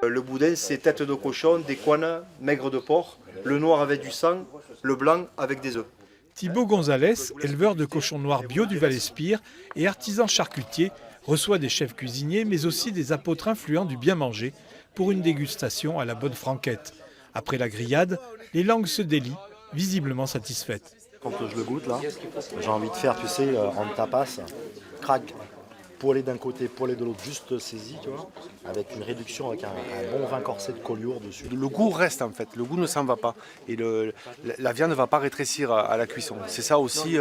Le boudin, c'est tête de cochon, des couennes, maigre de porc, le noir avec du sang, le blanc avec des œufs. Thibaut Gonzalez, éleveur de cochons noirs bio du Val-Espire et artisan charcutier, reçoit des chefs cuisiniers mais aussi des apôtres influents du bien manger pour une dégustation à la bonne franquette. Après la grillade, les langues se délient, visiblement satisfaites. Quand je le goûte là, j'ai envie de faire, tu sais, en tapas, crack, poêlé d'un côté, poêlé de l'autre, juste saisi, tu vois, avec une réduction, avec un bon vin corsé de collioure dessus. Le goût reste en fait, le goût ne s'en va pas et la viande ne va pas rétrécir à la cuisson. C'est ça aussi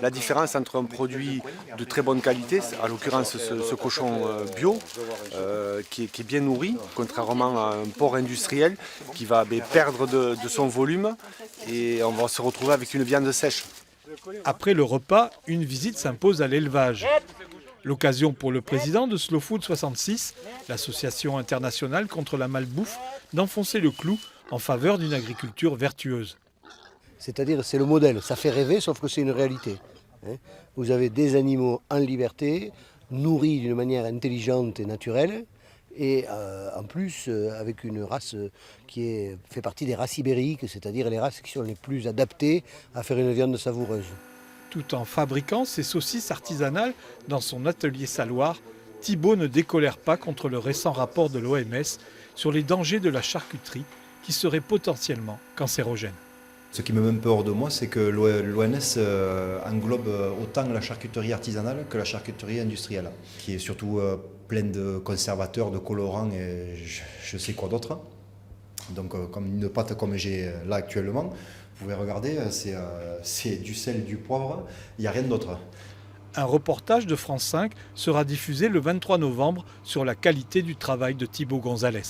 la différence entre un produit de très bonne qualité, à l'occurrence ce cochon bio, qui est bien nourri, contrairement à un porc industriel qui va perdre de son volume et on va se retrouver avec une viande sèche. Après le repas, une visite s'impose à l'élevage. L'occasion pour le président de Slow Food 66, l'association internationale contre la malbouffe, d'enfoncer le clou en faveur d'une agriculture vertueuse. C'est-à-dire c'est le modèle, ça fait rêver sauf que c'est une réalité. Vous avez des animaux en liberté, nourris d'une manière intelligente et naturelle, et en plus avec une race qui fait partie des races ibériques, c'est-à-dire les races qui sont les plus adaptées à faire une viande savoureuse. Tout en fabriquant ses saucisses artisanales dans son atelier saloir, Thibaut ne décolère pas contre le récent rapport de l'OMS sur les dangers de la charcuterie qui seraient potentiellement cancérogènes. Ce qui me met un peu hors de moi, c'est que l'OMS englobe autant la charcuterie artisanale que la charcuterie industrielle, qui est surtout pleine de conservateurs, de colorants et je sais quoi d'autre. Donc comme une pâte comme j'ai là actuellement, vous pouvez regarder, c'est du sel, du poivre, il n'y a rien d'autre. Un reportage de France 5 sera diffusé le 23 novembre sur la qualité du travail de Thibaut Gonzalez.